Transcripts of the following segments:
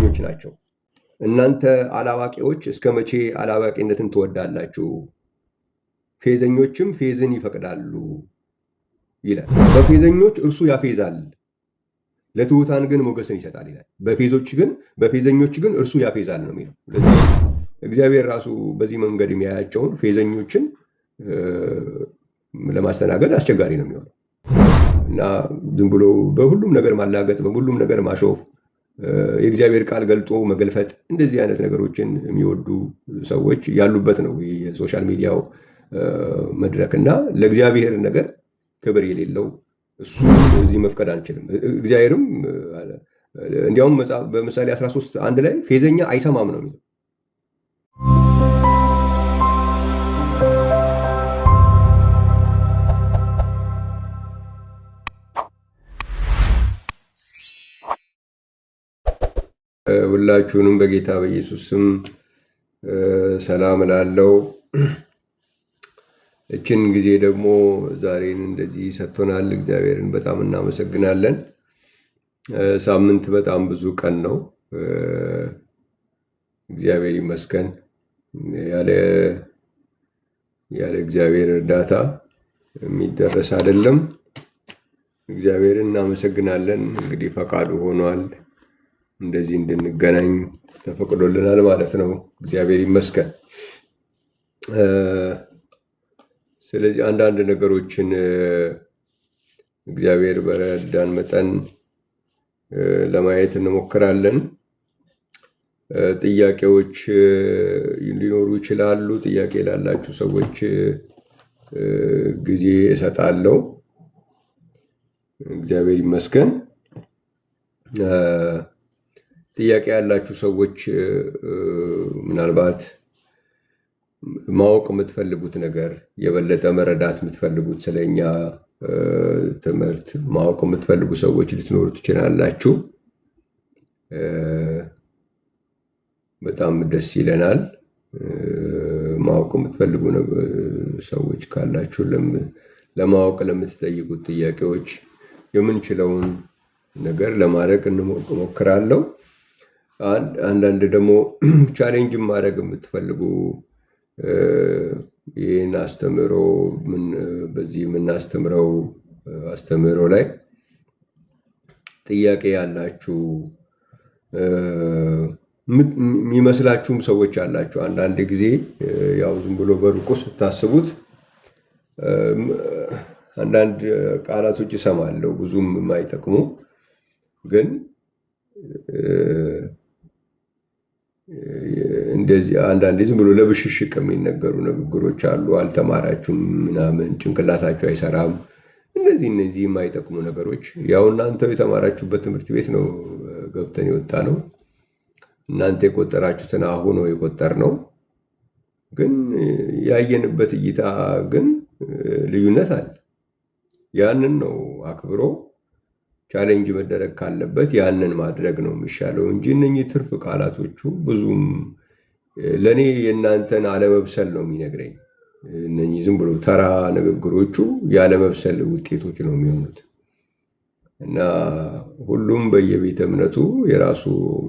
ፌዘኞች ናቸው። እናንተ አላዋቂዎች እስከ መቼ አላዋቂነትን ትወዳላችሁ? ፌዘኞችም ፌዝን ይፈቅዳሉ ይላል። በፌዘኞች እርሱ ያፌዛል፣ ለትሑታን ግን ሞገስን ይሰጣል ይላል። በፌዘኞች ግን እርሱ ያፌዛል ነው የሚለው። እግዚአብሔር ራሱ በዚህ መንገድ የሚያያቸውን ፌዘኞችን ለማስተናገድ አስቸጋሪ ነው የሚሆነው እና ዝም ብሎ በሁሉም ነገር ማላገጥ፣ በሁሉም ነገር ማሾፍ፣ የእግዚአብሔር ቃል ገልጦ መገልፈጥ፣ እንደዚህ አይነት ነገሮችን የሚወዱ ሰዎች ያሉበት ነው የሶሻል ሚዲያው መድረክ እና ለእግዚአብሔር ነገር ክብር የሌለው እሱ እዚህ መፍቀድ አንችልም። እግዚአብሔርም እንዲያውም በምሳሌ 13:1 ላይ ፌዘኛ አይሰማም ነው የሚለው። ሁላችሁንም በጌታ በኢየሱስ ስም ሰላም እላለሁ። እችን ጊዜ ደግሞ ዛሬን እንደዚህ ሰጥቶናል። እግዚአብሔርን በጣም እናመሰግናለን። ሳምንት በጣም ብዙ ቀን ነው። እግዚአብሔር ይመስገን። ያለ እግዚአብሔር እርዳታ የሚደረስ አይደለም። እግዚአብሔርን እናመሰግናለን። እንግዲህ ፈቃዱ ሆኗል፣ እንደዚህ እንድንገናኝ ተፈቅዶልናል ማለት ነው። እግዚአብሔር ይመስገን። ስለዚህ አንዳንድ ነገሮችን እግዚአብሔር በረዳን መጠን ለማየት እንሞክራለን። ጥያቄዎች ሊኖሩ ይችላሉ። ጥያቄ ላላችሁ ሰዎች ጊዜ እሰጣለሁ። እግዚአብሔር ይመስገን። ጥያቄ ያላችሁ ሰዎች ምናልባት ማወቅ የምትፈልጉት ነገር፣ የበለጠ መረዳት የምትፈልጉት ስለኛ ትምህርት ማወቅ የምትፈልጉ ሰዎች ልትኖሩ ትችላላችሁ። በጣም ደስ ይለናል። ማወቅ የምትፈልጉ ሰዎች ካላችሁ ለማወቅ ለምትጠይቁት ጥያቄዎች የምንችለውን ነገር ለማድረግ እንሞክራለሁ። አንዳንድ ደግሞ ቻሌንጅ ማድረግ የምትፈልጉ ይህን አስተምህሮ በዚህ የምናስተምረው አስተምህሮ ላይ ጥያቄ ያላችሁ የሚመስላችሁም ሰዎች አላችሁ። አንዳንድ ጊዜ ያው ዝም ብሎ በሩቁ ስታስቡት አንዳንድ ቃላቶች እሰማለሁ ብዙም የማይጠቅሙ ግን እንደዚህ አንዳንዴ ዝም ብሎ ለብሽሽቅ የሚነገሩ ንግግሮች አሉ። አልተማራችሁም ምናምን፣ ጭንቅላታችሁ አይሰራም፣ እነዚህ የማይጠቅሙ ነገሮች። ያው እናንተ የተማራችሁበት ትምህርት ቤት ነው ገብተን የወጣ ነው። እናንተ የቆጠራችሁትን አሁን ነው የቆጠር ነው። ግን ያየንበት እይታ ግን ልዩነት አለ። ያንን ነው አክብሮ ቻሌንጅ መደረግ ካለበት ያንን ማድረግ ነው የሚሻለው እንጂ እነኚህ ትርፍ ቃላቶቹ ብዙም ለእኔ የእናንተን አለመብሰል ነው የሚነግረኝ። እነኚህ ዝም ብሎ ተራ ንግግሮቹ ያለመብሰል ውጤቶች ነው የሚሆኑት እና ሁሉም በየቤተ እምነቱ የራሱ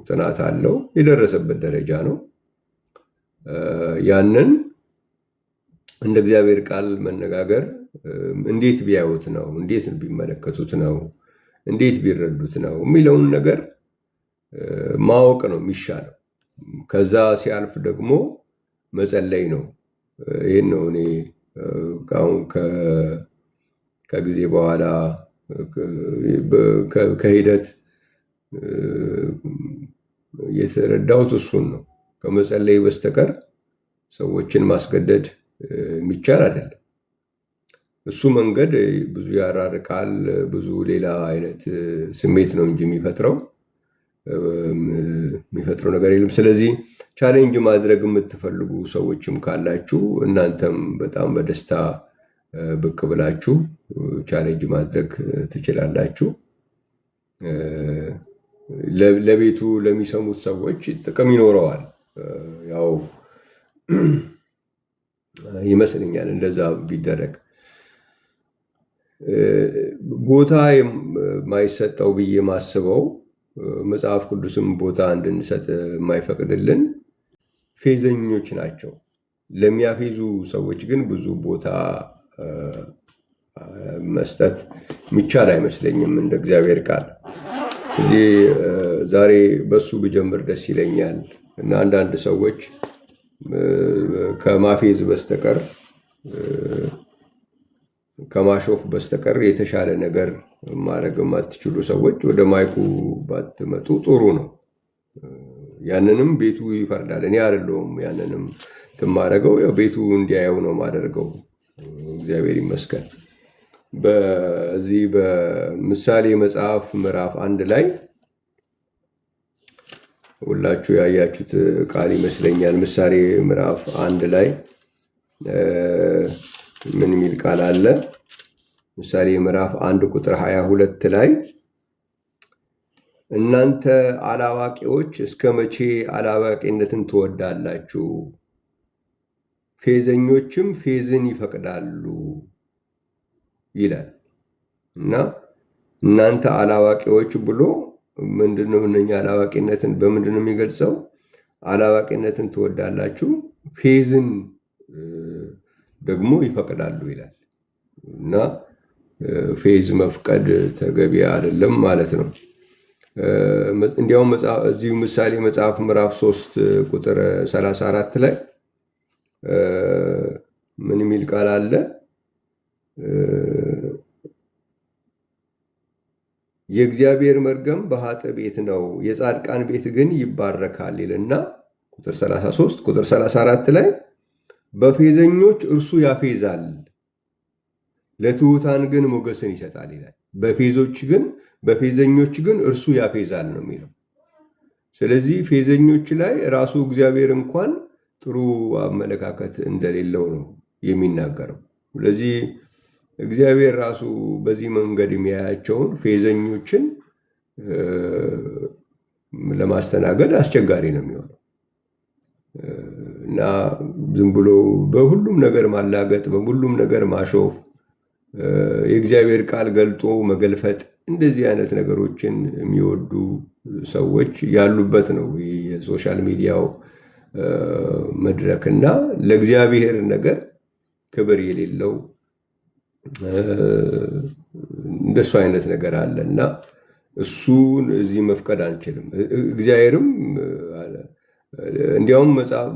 ጥናት አለው፣ የደረሰበት ደረጃ ነው። ያንን እንደ እግዚአብሔር ቃል መነጋገር እንዴት ቢያዩት ነው፣ እንዴት ቢመለከቱት ነው፣ እንዴት ቢረዱት ነው የሚለውን ነገር ማወቅ ነው የሚሻለው። ከዛ ሲያልፍ ደግሞ መጸለይ ነው። ይህን ነው እኔ አሁን ከጊዜ በኋላ ከሂደት የተረዳሁት እሱን ነው። ከመጸለይ በስተቀር ሰዎችን ማስገደድ የሚቻል አይደለም። እሱ መንገድ ብዙ ያራርቃል፣ ብዙ ሌላ አይነት ስሜት ነው እንጂ የሚፈጥረው ነገር የለም። ስለዚህ ቻሌንጅ ማድረግ የምትፈልጉ ሰዎችም ካላችሁ እናንተም በጣም በደስታ ብቅ ብላችሁ ቻሌንጅ ማድረግ ትችላላችሁ። ለቤቱ ለሚሰሙት ሰዎች ጥቅም ይኖረዋል። ያው ይመስለኛል እንደዛ ቢደረግ ቦታ የማይሰጠው ብዬ ማስበው መጽሐፍ ቅዱስም ቦታ እንድንሰጥ የማይፈቅድልን ፌዘኞች ናቸው። ለሚያፌዙ ሰዎች ግን ብዙ ቦታ መስጠት የሚቻል አይመስለኝም እንደ እግዚአብሔር ቃል። እዚህ ዛሬ በሱ ብጀምር ደስ ይለኛል እና አንዳንድ ሰዎች ከማፌዝ በስተቀር ከማሾፍ በስተቀር የተሻለ ነገር ማድረግ የማትችሉ ሰዎች ወደ ማይኩ ባትመጡ ጥሩ ነው። ያንንም ቤቱ ይፈርዳል። እኔ አይደለሁም ያንንም ትማረገው፣ ያው ቤቱ እንዲያየው ነው ማደርገው። እግዚአብሔር ይመስገን። በዚህ በምሳሌ መጽሐፍ ምዕራፍ 1 ላይ ሁላችሁ ያያችሁት ቃል ይመስለኛል። ምሳሌ ምዕራፍ 1 ላይ ምን የሚል ቃል አለ? ምሳሌ ምዕራፍ 1 ቁጥር 22 ላይ እናንተ አላዋቂዎች እስከ መቼ አላዋቂነትን ትወዳላችሁ? ፌዘኞችም ፌዝን ይፈቅዳሉ ይላል። እና እናንተ አላዋቂዎች ብሎ ምንድነው? እነኛ አላዋቂነትን በምንድነው የሚገልጸው? አላዋቂነትን ትወዳላችሁ፣ ፌዝን ደግሞ ይፈቅዳሉ ይላል። እና ፌዝ መፍቀድ ተገቢ አይደለም ማለት ነው። እንዲያውም እዚሁ ምሳሌ መጽሐፍ ምዕራፍ 3 ቁጥር 34 ላይ ምን የሚል ቃል አለ? የእግዚአብሔር መርገም በኃጥእ ቤት ነው፣ የጻድቃን ቤት ግን ይባረካል ይልና ቁጥር 33 ቁጥር 34 ላይ በፌዘኞች እርሱ ያፌዛል፣ ለትሑታን ግን ሞገስን ይሰጣል ይላል። በፌዘኞች ግን እርሱ ያፌዛል ነው የሚለው። ስለዚህ ፌዘኞች ላይ ራሱ እግዚአብሔር እንኳን ጥሩ አመለካከት እንደሌለው ነው የሚናገረው። ስለዚህ እግዚአብሔር ራሱ በዚህ መንገድ የሚያያቸውን ፌዘኞችን ለማስተናገድ አስቸጋሪ ነው የሚሆነው እና ዝም ብሎ በሁሉም ነገር ማላገጥ፣ በሁሉም ነገር ማሾፍ፣ የእግዚአብሔር ቃል ገልጦ መገልፈጥ፣ እንደዚህ አይነት ነገሮችን የሚወዱ ሰዎች ያሉበት ነው የሶሻል ሚዲያው መድረክ እና ለእግዚአብሔር ነገር ክብር የሌለው እንደሱ አይነት ነገር አለ እና እሱን እዚህ መፍቀድ አንችልም። እግዚአብሔርም እንዲያውም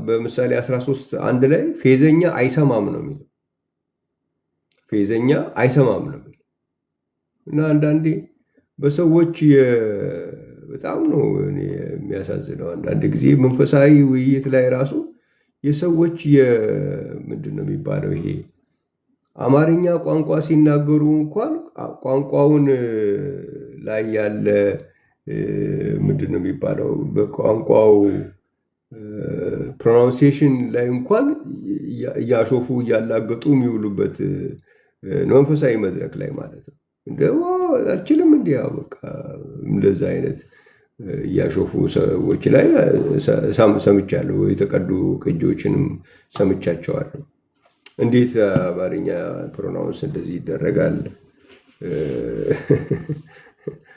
በምሳሌ 13:1 ላይ ፌዘኛ አይሰማም ነው የሚለው። ፌዘኛ አይሰማም ነው የሚለው እና አንዳንዴ በሰዎች በጣም ነው የሚያሳዝነው። አንዳንድ ጊዜ መንፈሳዊ ውይይት ላይ ራሱ የሰዎች ምንድን ነው የሚባለው ይሄ አማርኛ ቋንቋ ሲናገሩ እንኳን ቋንቋውን ላይ ያለ ምንድን ነው የሚባለው በቋንቋው ፕሮናንሲዬሽን ላይ እንኳን እያሾፉ እያላገጡ የሚውሉበት መንፈሳዊ መድረክ ላይ ማለት ነው። አልችልም እንዲህ በቃ እንደዛ አይነት እያሾፉ ሰዎች ላይ ሰምቻለሁ። የተቀዱ ቅጂዎችንም ሰምቻቸዋለሁ። እንዴት አማርኛ ፕሮናውንስ እንደዚህ ይደረጋል?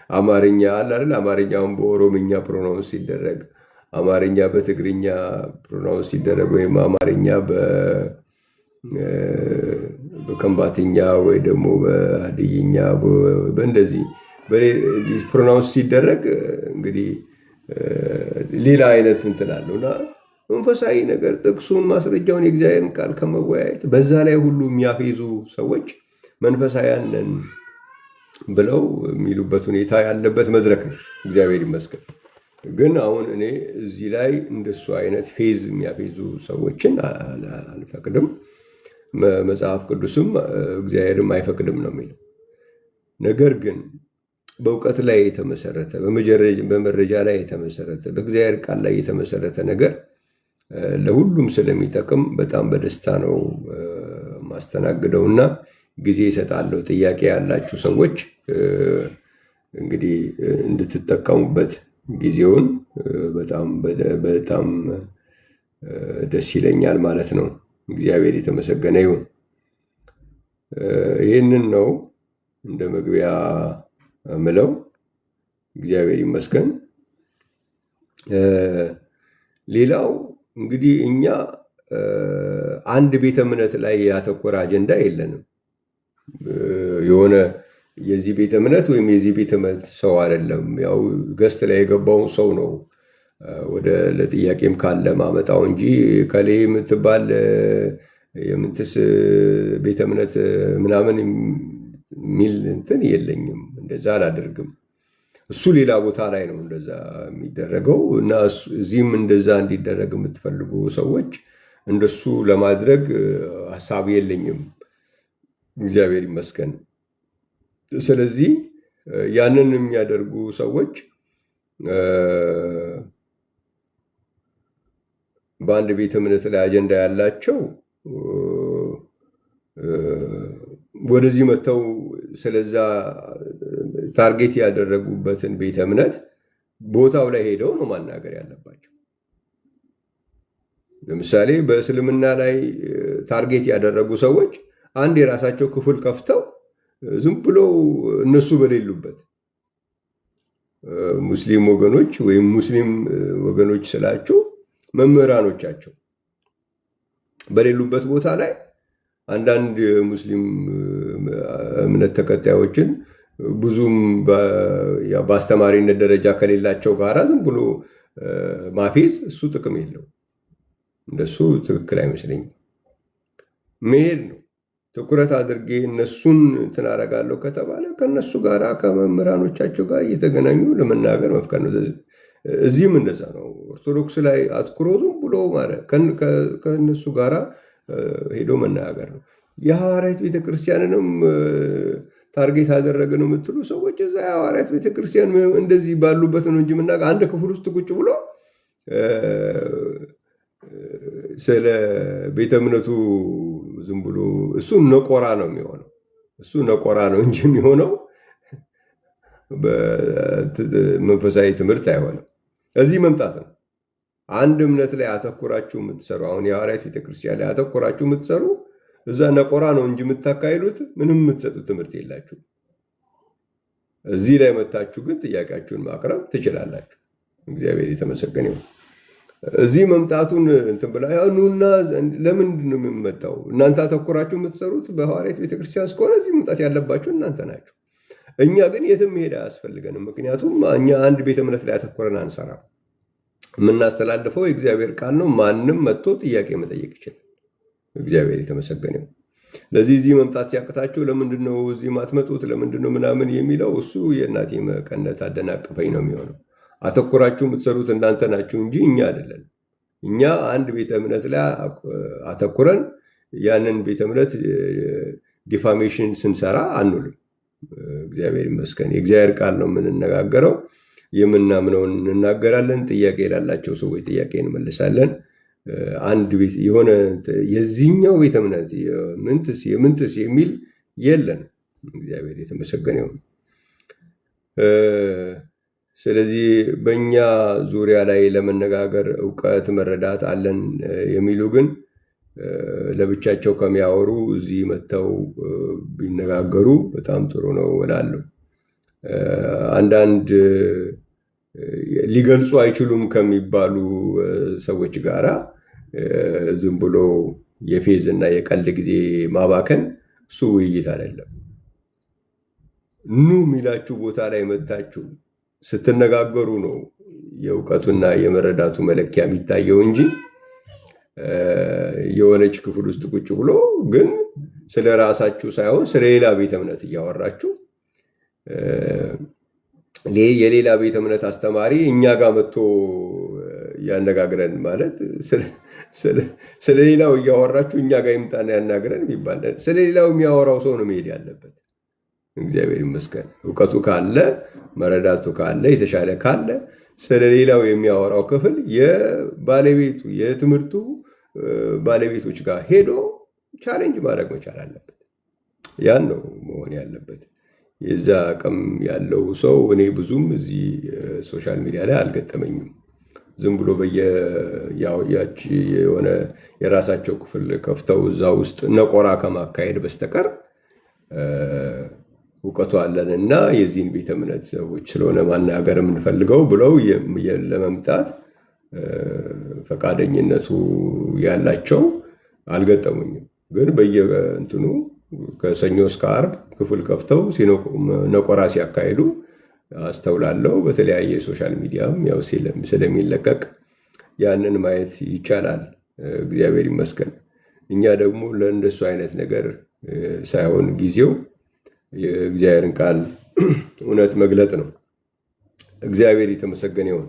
አማርኛ አለ አይደል? አማርኛውን በኦሮምኛ ፕሮናውንስ ሲደረግ፣ አማርኛ በትግርኛ ፕሮናውንስ ሲደረግ፣ ወይም አማርኛ በከምባትኛ ወይ ደግሞ በሀዲይኛ በእንደዚህ ፕሮናውንስ ሲደረግ እንግዲህ ሌላ አይነት እንትን አለው እና መንፈሳዊ ነገር ጥቅሱን ማስረጃውን የእግዚአብሔርን ቃል ከመወያየት በዛ ላይ ሁሉ የሚያፌዙ ሰዎች መንፈሳውያን ነን ብለው የሚሉበት ሁኔታ ያለበት መድረክ ነው። እግዚአብሔር ይመስገን። ግን አሁን እኔ እዚህ ላይ እንደሱ አይነት ፌዝ የሚያፌዙ ሰዎችን አልፈቅድም። መጽሐፍ ቅዱስም እግዚአብሔርም አይፈቅድም ነው የሚለው። ነገር ግን በእውቀት ላይ የተመሰረተ በመረጃ ላይ የተመሰረተ በእግዚአብሔር ቃል ላይ የተመሰረተ ነገር ለሁሉም ስለሚጠቅም በጣም በደስታ ነው ማስተናግደው እና ጊዜ ይሰጣለሁ። ጥያቄ ያላችሁ ሰዎች እንግዲህ እንድትጠቀሙበት ጊዜውን በጣም ደስ ይለኛል ማለት ነው። እግዚአብሔር የተመሰገነ ይሁን። ይህንን ነው እንደ መግቢያ ምለው። እግዚአብሔር ይመስገን። ሌላው እንግዲህ እኛ አንድ ቤተ እምነት ላይ ያተኮረ አጀንዳ የለንም። የሆነ የዚህ ቤተ እምነት ወይም የዚህ ቤተ እምነት ሰው አይደለም። ያው ገስት ላይ የገባውን ሰው ነው ወደ ለጥያቄም ካለ ማመጣው እንጂ ከሌ የምትባል የምንትስ ቤተ እምነት ምናምን የሚል እንትን የለኝም። እንደዛ አላደርግም። እሱ ሌላ ቦታ ላይ ነው እንደዛ የሚደረገው እና እዚህም እንደዛ እንዲደረግ የምትፈልጉ ሰዎች እንደሱ ለማድረግ ሀሳብ የለኝም። እግዚአብሔር ይመስገን። ስለዚህ ያንን የሚያደርጉ ሰዎች በአንድ ቤተ እምነት ላይ አጀንዳ ያላቸው ወደዚህ መጥተው ስለዛ ታርጌት ያደረጉበትን ቤተ እምነት ቦታው ላይ ሄደው ነው ማናገር ያለባቸው። ለምሳሌ በእስልምና ላይ ታርጌት ያደረጉ ሰዎች አንድ የራሳቸው ክፍል ከፍተው ዝም ብሎ እነሱ በሌሉበት ሙስሊም ወገኖች ወይም ሙስሊም ወገኖች ስላችሁ መምህራኖቻቸው በሌሉበት ቦታ ላይ አንዳንድ ሙስሊም እምነት ተከታዮችን ብዙም በአስተማሪነት ደረጃ ከሌላቸው ጋር ዝም ብሎ ማፌዝ እሱ ጥቅም የለው። እንደሱ ትክክል አይመስለኝም። መሄድ ነው ትኩረት አድርጌ እነሱን እንትን አደርጋለሁ ከተባለ ከነሱ ጋር ከመምህራኖቻቸው ጋር እየተገናኙ ለመናገር መፍቀድ ነው። እዚህም እንደዛ ነው። ኦርቶዶክስ ላይ አትኩሮ ዝም ብሎ ማለት ከእነሱ ጋር ሄዶ መናገር ነው። የሐዋርያት ቤተክርስቲያንንም ታርጌት አደረገ ነው የምትሉ ሰዎች እዛ የሐዋርያት ቤተክርስቲያን እንደዚህ ባሉበት ነው እንጂ የምናውቀው አንድ ክፍል ውስጥ ቁጭ ብሎ ስለ ቤተ እምነቱ ዝም ብሎ እሱ ነቆራ ነው የሚሆነው። እሱ ነቆራ ነው እንጂ የሚሆነው በመንፈሳዊ ትምህርት አይሆንም። እዚህ መምጣት ነው። አንድ እምነት ላይ አተኩራችሁ የምትሰሩ አሁን የሐዋርያት ቤተክርስቲያን ላይ አተኩራችሁ የምትሰሩ እዛ ነቆራ ነው እንጂ የምታካሂዱት ምንም የምትሰጡት ትምህርት የላችሁ። እዚህ ላይ መታችሁ ግን ጥያቄያችሁን ማቅረብ ትችላላችሁ። እግዚአብሔር የተመሰገነ ይሁን። እዚህ መምጣቱን እንትን ብላ ኑና ለምንድን ነው የምመጣው? እናንተ አተኩራችሁ የምትሰሩት በሐዋርያት ቤተክርስቲያን እስከሆነ እዚህ መምጣት ያለባችሁ እናንተ ናችሁ። እኛ ግን የትም መሄድ አያስፈልገንም። ምክንያቱም እኛ አንድ ቤተ እምነት ላይ አተኩረን አንሰራም። የምናስተላልፈው የእግዚአብሔር ቃል ነው። ማንም መጥቶ ጥያቄ መጠየቅ ይችላል። እግዚአብሔር የተመሰገነ ይሁን። ለዚህ እዚህ መምጣት ሲያቅታችሁ ለምንድን ነው እዚህ ማትመጡት ለምንድን ነው ምናምን የሚለው እሱ የእናቴ መቀነት አደናቅፈኝ ነው የሚሆነው። አተኩራችሁ የምትሰሩት እናንተ ናችሁ እንጂ እኛ አይደለን። እኛ አንድ ቤተ እምነት ላይ አተኩረን ያንን ቤተ እምነት ዲፋሜሽን ስንሰራ አንውልም። እግዚአብሔር ይመስገን። የእግዚአብሔር ቃል ነው የምንነጋገረው። የምናምነውን እንናገራለን። ጥያቄ ላላቸው ሰዎች ጥያቄ እንመልሳለን። አንድ ቤት የሆነ የዚህኛው ቤተ እምነት የምንትስ የሚል የለን። እግዚአብሔር የተመሰገነ ይሁን። ስለዚህ በእኛ ዙሪያ ላይ ለመነጋገር እውቀት መረዳት አለን የሚሉ ግን ለብቻቸው ከሚያወሩ እዚህ መጥተው ቢነጋገሩ በጣም ጥሩ ነው እላለሁ። አንዳንድ ሊገልጹ አይችሉም ከሚባሉ ሰዎች ጋራ ዝም ብሎ የፌዝ እና የቀልድ ጊዜ ማባከን እሱ ውይይት አይደለም። ኑ የሚላችሁ ቦታ ላይ መታችሁ ስትነጋገሩ ነው የእውቀቱና የመረዳቱ መለኪያ የሚታየው እንጂ የሆነች ክፍል ውስጥ ቁጭ ብሎ ግን ስለ ራሳችሁ ሳይሆን ስለ ሌላ ቤተ እምነት እያወራችሁ የሌላ ቤተ እምነት አስተማሪ እኛ ጋር መጥቶ ያነጋግረን ማለት ስለ ሌላው እያወራችሁ እኛ ጋር ይምጣና ያናግረን ይባል። ስለ ሌላው የሚያወራው ሰው ነው መሄድ ያለበት። እግዚአብሔር ይመስገን። እውቀቱ ካለ መረዳቱ ካለ የተሻለ ካለ ስለሌላው የሚያወራው ክፍል የባለቤቱ የትምህርቱ ባለቤቶች ጋር ሄዶ ቻሌንጅ ማድረግ መቻል አለበት። ያን ነው መሆን ያለበት። የዛ አቅም ያለው ሰው እኔ ብዙም እዚህ ሶሻል ሚዲያ ላይ አልገጠመኝም። ዝም ብሎ በየያች የሆነ የራሳቸው ክፍል ከፍተው እዛ ውስጥ ነቆራ ከማካሄድ በስተቀር እውቀቱ አለን እና የዚህን ቤተ እምነት ሰዎች ስለሆነ ማናገር የምንፈልገው ብለው ለመምጣት ፈቃደኝነቱ ያላቸው አልገጠሙኝም። ግን በየእንትኑ ከሰኞ እስከ ዓርብ ክፍል ከፍተው ነቆራ ሲያካሂዱ አስተውላለሁ። በተለያየ ሶሻል ሚዲያም ያው ስለሚለቀቅ ያንን ማየት ይቻላል። እግዚአብሔር ይመስገን። እኛ ደግሞ ለእንደሱ አይነት ነገር ሳይሆን ጊዜው የእግዚአብሔርን ቃል እውነት መግለጥ ነው። እግዚአብሔር የተመሰገነ ይሁን።